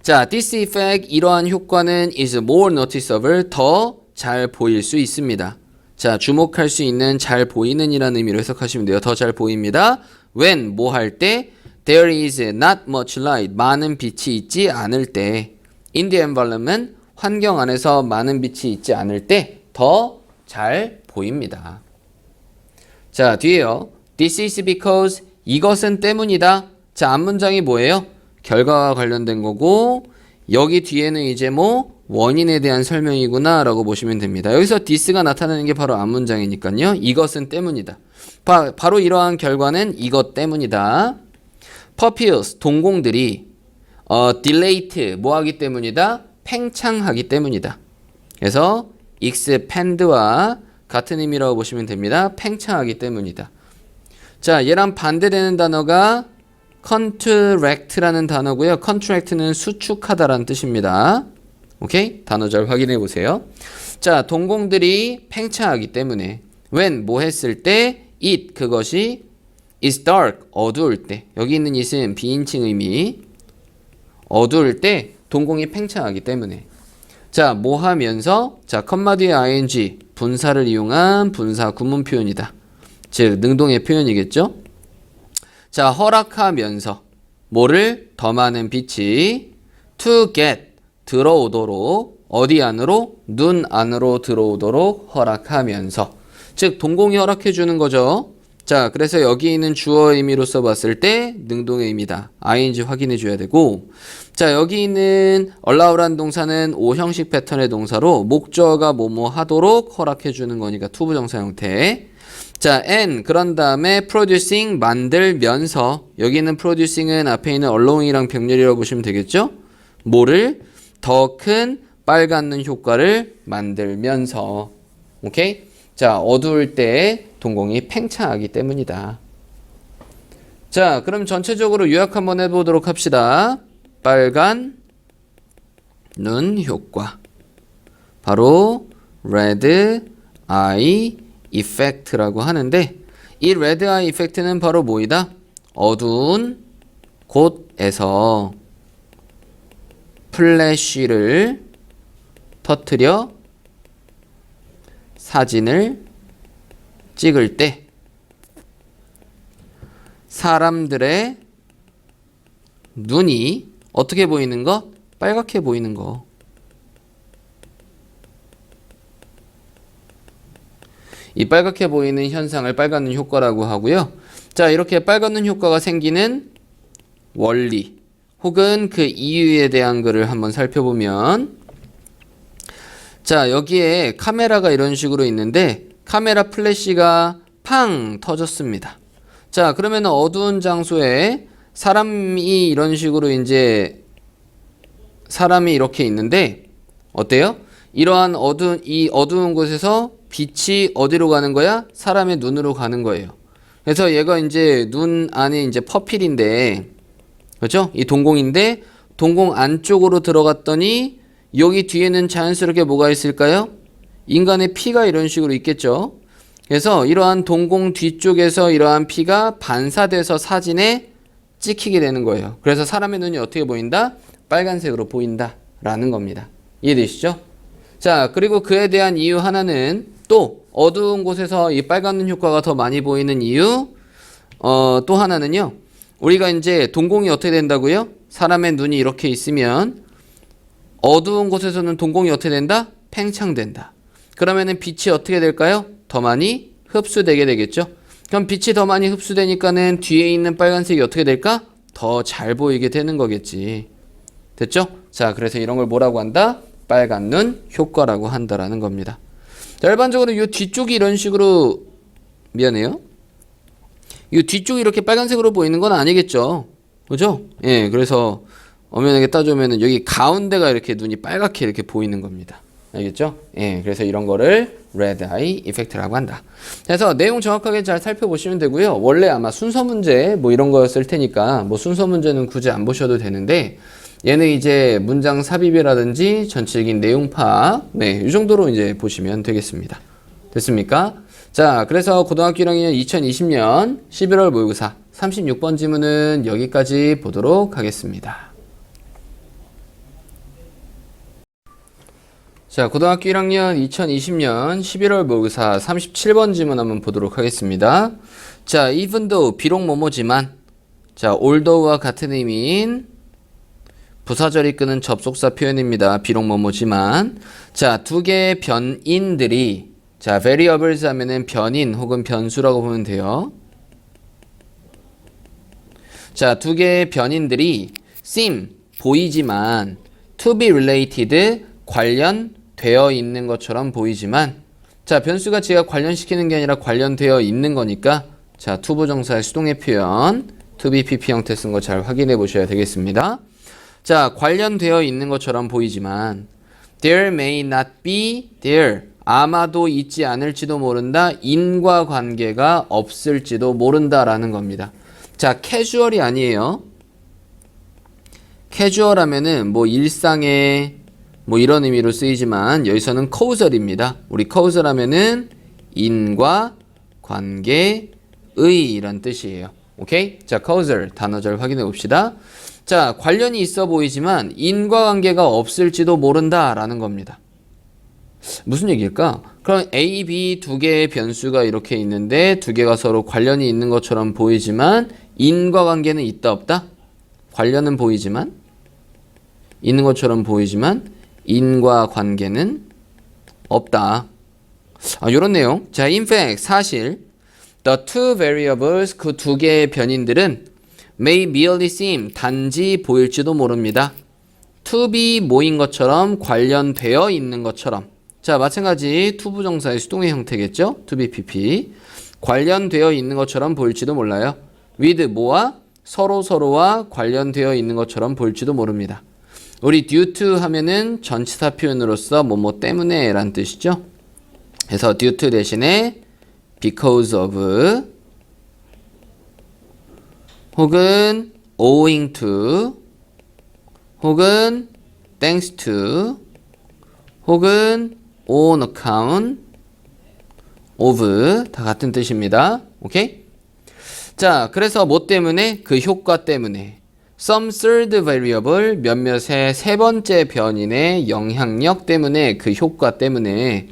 자, this effect, 이러한 효과는 is more noticeable, 더 잘 보일 수 있습니다. 자, 주목할 수 있는, 잘 보이는 이라는 의미로 해석하시면 돼요. 더 잘 보입니다. when, 뭐 할 때? there is not much light, 많은 빛이 있지 않을 때. in the environment, 환경 안에서 많은 빛이 있지 않을 때 더 잘 보입니다. 자, 뒤에요. this is because, 이것은 때문이다. 자, 앞문장이 뭐예요? 결과와 관련된 거고, 여기 뒤에는 이제 뭐 원인에 대한 설명이구나 라고 보시면 됩니다. 여기서 this가 나타나는 게 바로 앞문장이니까요. 이것은 때문이다. 바로 이러한 결과는 이것 때문이다. pupils, 동공들이 dilate, 뭐 하기 때문이다? 팽창하기 때문이다. 그래서 expand와 같은 의미라고 보시면 됩니다. 팽창하기 때문이다. 자, 얘랑 반대되는 단어가 contract라는 단어고요. contract는 수축하다라는 뜻입니다. 오케이? 단어 잘 확인해 보세요. 자, 동공들이 팽창하기 때문에 when, 뭐 했을 때? it, 그것이 is dark, 어두울 때. 여기 있는 it은 비인칭 의미. 어두울 때 동공이 팽창하기 때문에. 자, 뭐 하면서? 자, 컴마 뒤에 ing, 분사를 이용한 분사 구문 표현이다. 즉, 능동의 표현이겠죠? 자, 허락하면서 뭐를? 더 많은 빛이 to get, 들어오도록, 어디 안으로? 눈 안으로 들어오도록 허락하면서. 즉, 동공이 허락해 주는 거죠. 자, 그래서 여기 있는 주어 의미로서 봤을 때 능동의 의미다. ing 확인해 줘야 되고, 자, 여기 있는 allow란 동사는 오형식 패턴의 동사로 목적어가 뭐뭐 하도록 허락해 주는 거니까 투부정사 형태. 자, and 그런 다음에 producing, 만들면서. 여기 있는 producing은 앞에 있는 allowing이랑 병렬이라고 보시면 되겠죠? 뭐를? 더 큰 빨간 눈 효과를 만들면서. 오케이? 자, 어두울 때 동공이 팽창하기 때문이다. 자, 그럼 전체적으로 요약 한번 해보도록 합시다. 빨간 눈 효과. 바로 red eye effect라고 하는데, 이 red eye effect는 바로 뭐이다? 어두운 곳에서 플래시를 터뜨려 사진을 찍을 때 사람들의 눈이 어떻게 보이는 거? 빨갛게 보이는 거. 이 빨갛게 보이는 현상을 빨간 눈 효과라고 하고요. 자, 이렇게 빨간 눈 효과가 생기는 원리 혹은 그 이유에 대한 거를 한번 살펴보면, 자, 여기에 카메라가 이런 식으로 있는데 카메라 플래시가 팡 터졌습니다. 자, 그러면 어두운 장소에 사람이 이런 식으로 이제 사람이 이렇게 있는데 어때요? 이러한 어두운 곳에서 빛이 어디로 가는 거야? 사람의 눈으로 가는 거예요. 그래서 얘가 이제 눈 안에 이제 퍼필인데, 그렇죠? 이 동공인데 동공 안쪽으로 들어갔더니 여기 뒤에는 자연스럽게 뭐가 있을까요? 인간의 피가 이런 식으로 있겠죠. 그래서 이러한 동공 뒤쪽에서 이러한 피가 반사돼서 사진에 찍히게 되는 거예요. 그래서 사람의 눈이 어떻게 보인다? 빨간색으로 보인다 라는 겁니다. 이해되시죠? 자, 그리고 그에 대한 이유 하나는 또 어두운 곳에서 이 빨간 눈 효과가 더 많이 보이는 이유, 또 하나는요, 우리가 이제 동공이 어떻게 된다고요? 사람의 눈이 이렇게 있으면 어두운 곳에서는 동공이 어떻게 된다? 팽창된다. 그러면은 빛이 어떻게 될까요? 더 많이 흡수되게 되겠죠. 그럼 빛이 더 많이 흡수되니까는 뒤에 있는 빨간색이 어떻게 될까? 더 잘 보이게 되는 거겠지. 됐죠? 자, 그래서 이런 걸 뭐라고 한다? 빨간 눈 효과라고 한다라는 겁니다. 자, 일반적으로 이 뒤쪽이 이런 식으로, 미안해요, 이 뒤쪽이 이렇게 빨간색으로 보이는 건 아니겠죠. 그죠? 예, 그래서 엄연하게 따져보면 여기 가운데가 이렇게 눈이 빨갛게 이렇게 보이는 겁니다. 알겠죠? 예, 그래서 이런 거를 red eye 이펙트라고 한다. 그래서 내용 정확하게 잘 살펴보시면 되고요. 원래 아마 순서 문제 뭐 이런 거였을 테니까 뭐 순서 문제는 굳이 안 보셔도 되는데 얘는 이제 문장 삽입이라든지 전체적인 내용 파악, 네, 이 정도로 이제 보시면 되겠습니다. 됐습니까? 자, 그래서 고등학교 1학년 2020년 11월 모의고사 36번 지문은 여기까지 보도록 하겠습니다. 자, 고등학교 1학년 2020년 11월 모의고사 37번 지문 한번 보도록 하겠습니다. 자, even though, 비록 뭐뭐지만, 자, although와 같은 의미인 부사절이 끄는 접속사 표현입니다. 비록 뭐뭐지만. 자, 두 개의 변인들이, 자, variables 하면은 변인 혹은 변수라고 보면 돼요. 자, 두 개의 변인들이 seem, 보이지만, to be related, 관련되어 있는 것처럼 보이지만, 자, 변수가 제가 관련시키는 게 아니라 관련되어 있는 거니까, 자, 투부정사의 수동의 표현, to be pp 형태 쓴 거 잘 확인해 보셔야 되겠습니다. 자, 관련되어 있는 것처럼 보이지만, there may not be there, 아마도 있지 않을지도 모른다, 인과관계가 없을지도 모른다라는 겁니다. 자, 캐주얼이 아니에요. 캐주얼 하면은 뭐 일상에 뭐 이런 의미로 쓰이지만 여기서는 causал입니다. 우리 causal 하면은 인과 관계의 이란 뜻이에요. 오케이? 자, causal 단어절 확인해 봅시다. 자, 관련이 있어 보이지만 인과관계가 없을지도 모른다라는 겁니다. 무슨 얘기일까? 그럼 A, B 두 개의 변수가 이렇게 있는데 두 개가 서로 관련이 있는 것처럼 보이지만 인과관계는 있다 없다? 관련은 보이지만 있는 것처럼 보이지만 인과관계는 없다. 이런 내용. 자, in fact, 사실 the two variables, 그 두 개의 변인들은 may merely seem, 단지 보일지도 모릅니다. to be 모인 것처럼, 관련되어 있는 것처럼. 자, 마찬가지 투부정사의 수동의 형태겠죠? to be pp. 관련되어 있는 것처럼 보일지도 몰라요. with 뭐와? 서로와 관련되어 있는 것처럼 보일지도 모릅니다. 우리 due to 하면은 전치사 표현으로서 뭐뭐 때문에 라는 뜻이죠. 그래서 due to 대신에 because of 혹은 owing to 혹은 thanks to 혹은 on account of 다 같은 뜻입니다. 오케이? 자, 그래서 뭐 때문에? 그 효과 때문에 some third variable, 몇몇의 세 번째 변인의 영향력 때문에, 그 효과 때문에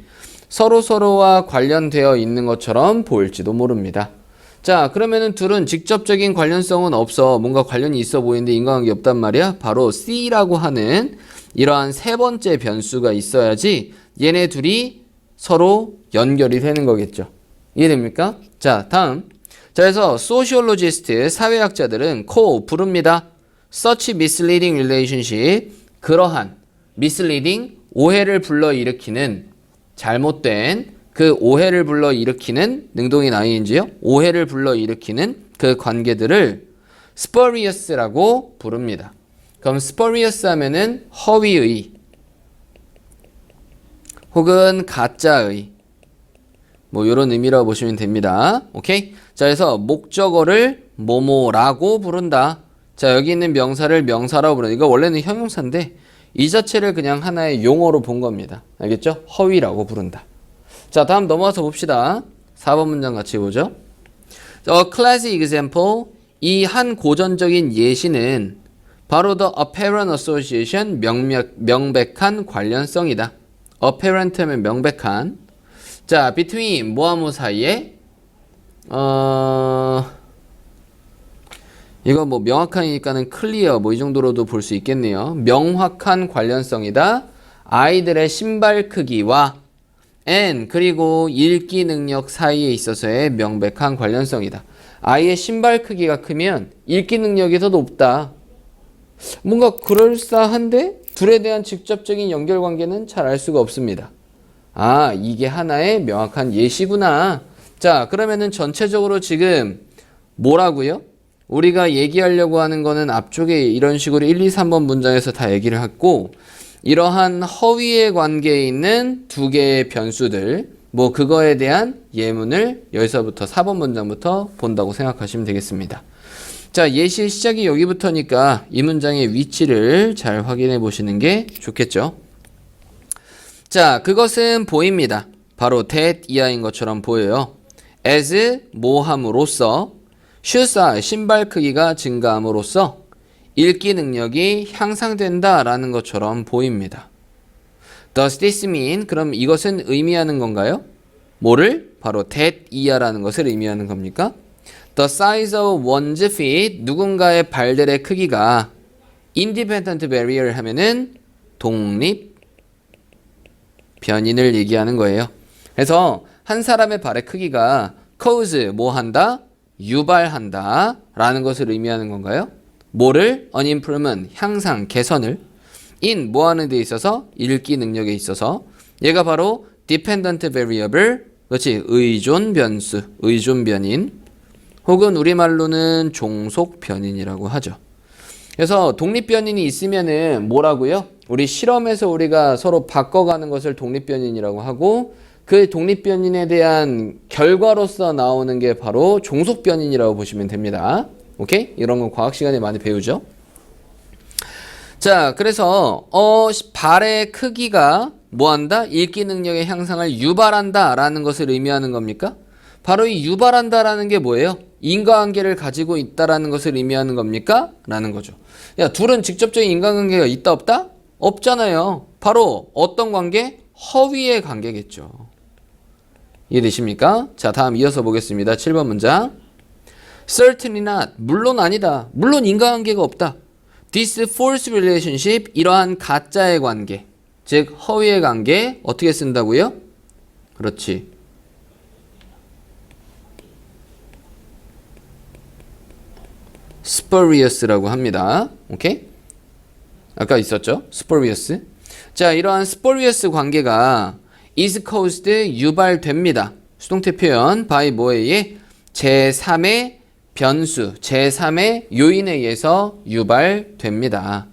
서로와 관련되어 있는 것처럼 보일지도 모릅니다. 자, 그러면은 둘은 직접적인 관련성은 없어. 뭔가 관련이 있어 보이는데 인과관계 없단 말이야. 바로 C라고 하는 이러한 세 번째 변수가 있어야지 얘네 둘이 서로 연결이 되는 거겠죠. 이해됩니까? 자, 다음. 자, 그래서 소시올로지스트, 사회학자들은 부릅니다. such misleading relationship, 그러한 misleading, 오해를 불러일으키는, 잘못된 그 오해를 불러일으키는, 능동인 ing요? 오해를 불러일으키는 그 관계들을 spurious라고 부릅니다. 그럼 spurious 하면은 허위의 혹은 가짜의 뭐 이런 의미라고 보시면 됩니다. 오케이? 자, 그래서 목적어를 뭐뭐라고 부른다. 자, 여기 있는 명사를 명사라고 부른다. 이거 원래는 형용사인데 이 자체를 그냥 하나의 용어로 본 겁니다. 알겠죠? 허위라고 부른다. 자, 다음 넘어가서 봅시다. 4번 문장 같이 보죠. A classic example, 이 한 고전적인 예시는 바로 the apparent association, 명백한 관련성이다. apparent 하면 명백한. 자, between 뭐하고 사이에 이거 뭐 명확하니까는 clear 뭐 이 정도로도 볼 수 있겠네요. 명확한 관련성이다. 아이들의 신발 크기와 and 그리고 읽기 능력 사이에 있어서의 명백한 관련성이다. 아이의 신발 크기가 크면 읽기 능력이 더 높다. 뭔가 그럴싸한데 둘에 대한 직접적인 연결관계는 잘 알 수가 없습니다. 아, 이게 하나의 명확한 예시구나. 자, 그러면은 전체적으로 지금 뭐라고요? 우리가 얘기하려고 하는 거는 앞쪽에 이런 식으로 1, 2, 3번 문장에서 다 얘기를 했고, 이러한 허위의 관계에 있는 두 개의 변수들, 뭐 그거에 대한 예문을 여기서부터 4번 문장부터 본다고 생각하시면 되겠습니다. 자, 예시의 시작이 여기부터니까 이 문장의 위치를 잘 확인해 보시는 게 좋겠죠. 자, 그것은 보입니다. 바로 that 이하인 것처럼 보여요. as 모함으로써 shoes 신발 크기가 증가함으로써 읽기 능력이 향상된다라는 것처럼 보입니다. Does this mean? 그럼 이것은 의미하는 건가요? 뭐를? 바로 that 이하라는 것을 의미하는 겁니까? The size of one's feet, 누군가의 발들의 크기가 independent barrier 하면은 독립 변인을 얘기하는 거예요. 그래서 한 사람의 발의 크기가 cause 뭐 한다? 유발한다 라는 것을 의미하는 건가요? 뭐를? an improvement 향상, 개선을 in 뭐 하는 데 있어서? 읽기 능력에 있어서 얘가 바로 dependent variable 그렇지 의존 변수, 의존 변인 혹은 우리말로는 종속 변인이라고 하죠. 그래서 독립 변인이 있으면은 뭐라고요? 우리 실험에서 우리가 서로 바꿔가는 것을 독립 변인이라고 하고 그 독립 변인에 대한 결과로서 나오는 게 바로 종속 변인이라고 보시면 됩니다. 오케이? 이런 건 과학 시간에 많이 배우죠. 자, 그래서 발의 크기가 뭐한다? 읽기 능력의 향상을 유발한다 라는 것을 의미하는 겁니까? 바로 이 유발한다라는 게 뭐예요? 인과관계를 가지고 있다라는 것을 의미하는 겁니까? 라는 거죠. 야, 둘은 직접적인 인과관계가 있다 없다? 없잖아요. 바로 어떤 관계? 허위의 관계겠죠. 이해되십니까? 자, 다음 이어서 보겠습니다. 7번 문장. Certainly not. 물론 아니다. 물론 인과관계가 없다. This false relationship. 이러한 가짜의 관계. 즉 허위의 관계 어떻게 쓴다고요? 그렇지. spurious라고 합니다. 오케이? 아까 있었죠? spurious. 자, 이러한 spurious 관계가 is caused 유발됩니다. 수동태 표현 by 뭐에 의해? 제3의 변수, 제3의 요인에 의해서 유발됩니다.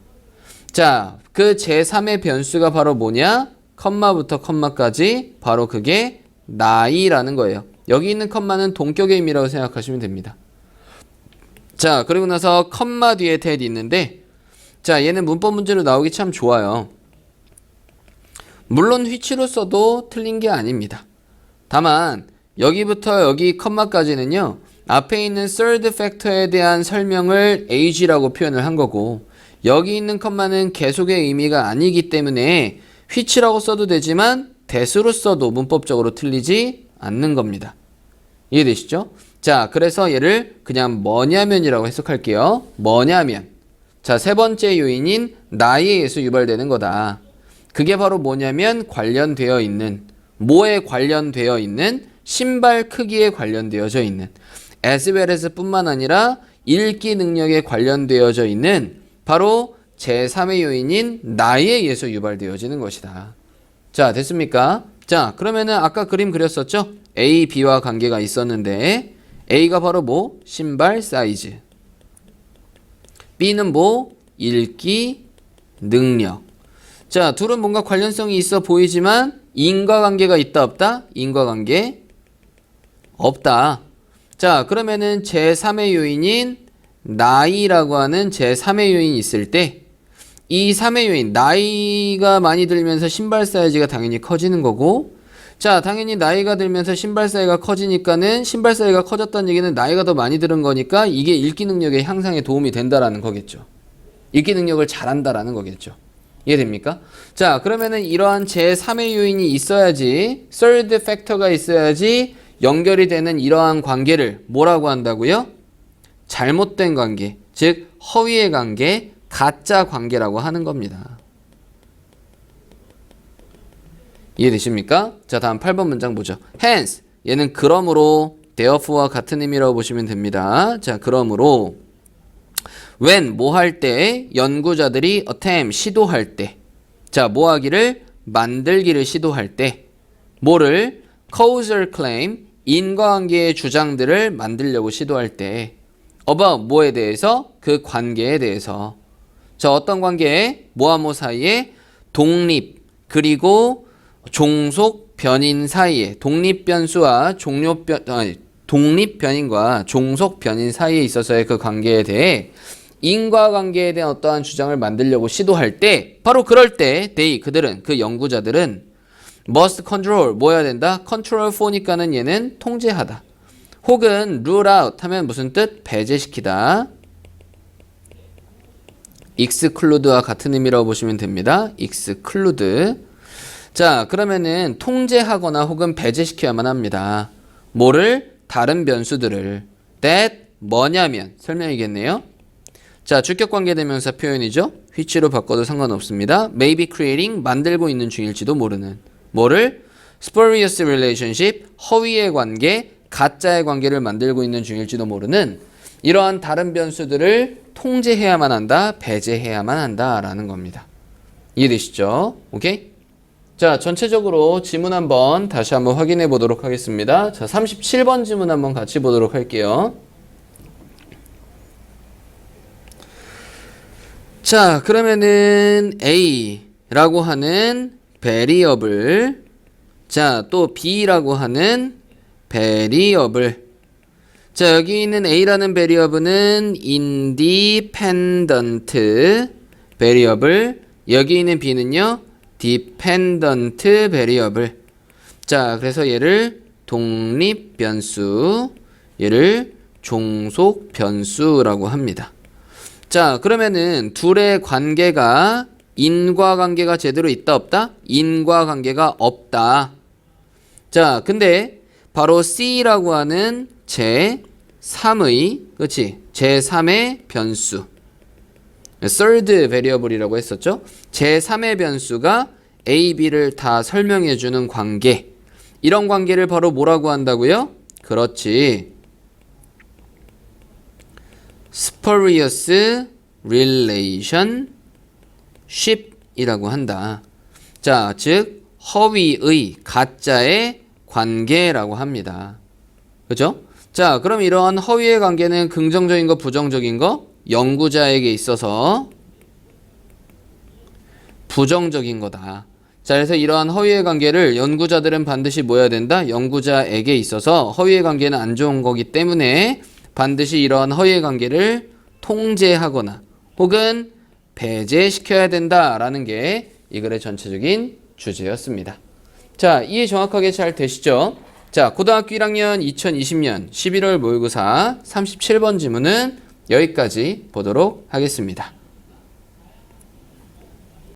자, 그 제3의 변수가 바로 뭐냐? 컴마부터 컴마까지 바로 그게 나이라는 거예요. 여기 있는 컴마는 동격의 의미라고 생각하시면 됩니다. 자, 그리고 나서 컴마 뒤에 that 있는데 자, 얘는 문법 문제로 나오기 참 좋아요. 물론 which로 써도 틀린 게 아닙니다. 다만 여기부터 여기 컴마까지는요. 앞에 있는 third factor에 대한 설명을 ag라고 표현을 한 거고 여기 있는 컴마는 계속의 의미가 아니기 때문에 which라고 써도 되지만 that으로 써도 문법적으로 틀리지 않는 겁니다. 이해되시죠? 자, 그래서 얘를 그냥 뭐냐면이라고 해석할게요. 뭐냐면 자, 세 번째 요인인 나이에 의해서 유발되는 거다. 그게 바로 뭐냐면 관련되어 있는 뭐에 관련되어 있는 신발 크기에 관련되어져 있는 as well as 뿐만 아니라 읽기 능력에 관련되어져 있는 바로 제3의 요인인 나이에 의해서 유발되어지는 것이다. 자, 됐습니까? 자, 그러면은 아까 그림 그렸었죠? A, B와 관계가 있었는데 A가 바로 뭐? 신발 사이즈. B는 뭐? 읽기 능력. 자, 둘은 뭔가 관련성이 있어 보이지만 인과관계가 있다 없다? 인과관계 없다. 자, 그러면은 제3의 요인인 나이라고 하는 제3의 요인이 있을 때 이 3의 요인, 나이가 많이 들면서 신발 사이즈가 당연히 커지는 거고 자, 당연히 나이가 들면서 신발 사이즈가 커지니까는 신발 사이즈가 커졌다는 얘기는 나이가 더 많이 들은 거니까 이게 읽기 능력의 향상에 도움이 된다라는 거겠죠. 읽기 능력을 잘한다라는 거겠죠. 이해됩니까? 자, 그러면은 이러한 제3의 요인이 있어야지 third factor가 있어야지 연결이 되는 이러한 관계를 뭐라고 한다고요? 잘못된 관계, 즉 허위의 관계, 가짜 관계라고 하는 겁니다. 이해되십니까? 자, 다음 8번 문장 보죠. hence, 얘는 그러므로 therefore와 같은 의미라고 보시면 됩니다. 자, 그러므로 when, 뭐 할 때, 연구자들이 attempt, 시도할 때 자, 뭐 하기를? 만들기를 시도할 때 뭐를? causal claim, 인과관계의 주장들을 만들려고 시도할 때 about, 뭐에 대해서? 그 관계에 대해서 자, 어떤 관계에? 뭐와 뭐 사이에? 독립 그리고 종속 변인 사이에 독립변수와 독립변인과 종속변인 사이에 있어서의 그 관계에 대해 인과관계에 대한 어떠한 주장을 만들려고 시도할 때 바로 그럴 때 그들은 그 연구자들은 must control 뭐 해야 된다? control for니까는 얘는 통제하다. 혹은 rule out 하면 무슨 뜻? 배제시키다. exclude와 같은 의미라고 보시면 됩니다. exclude. 자, 그러면은 통제하거나 혹은 배제시켜야만 합니다. 뭐를? 다른 변수들을. that 뭐냐면 설명이겠네요. 자, 주격관계대명사 표현이죠. which로 바꿔도 상관없습니다. may be creating 만들고 있는 중일지도 모르는. 뭐를? spurious relationship 허위의 관계, 가짜의 관계를 만들고 있는 중일지도 모르는 이러한 다른 변수들을 통제해야만 한다, 배제해야만 한다라는 겁니다. 이해되시죠? 오케이? 자, 전체적으로 지문 한번 다시 한번 확인해 보도록 하겠습니다. 자, 37번 지문 한번 같이 보도록 할게요. 자, 그러면은 A라고 하는 variable, 자, 또 B라고 하는 variable. 자, 여기 있는 A라는 variable은 independent variable, 여기 있는 B는요, dependent variable. 자, 그래서 얘를 독립 변수, 얘를 종속 변수라고 합니다. 자, 그러면은 둘의 관계가 인과관계가 제대로 있다 없다? 인과관계가 없다. 자, 근데 바로 C라고 하는 제3의, 그렇지? 제3의 변수. third variable이라고 했었죠? 제3의 변수가 A, B를 다 설명해주는 관계. 이런 관계를 바로 뭐라고 한다고요? 그렇지. spurious relationship 이라고 한다. 자, 즉 허위의 가짜의 관계라고 합니다. 그죠? 자, 그럼 이러한 허위의 관계는 긍정적인 거 부정적인 거? 연구자에게 있어서 부정적인 거다. 자, 그래서 이러한 허위의 관계를 연구자들은 반드시 뭐 해야 된다? 연구자에게 있어서 허위의 관계는 안 좋은 거기 때문에 반드시 이러한 허위의 관계를 통제하거나 혹은 배제시켜야 된다라는 게 이 글의 전체적인 주제였습니다. 자, 이해 정확하게 잘 되시죠? 자, 고등학교 1학년 2020년 11월 모의고사 37번 지문은 여기까지 보도록 하겠습니다.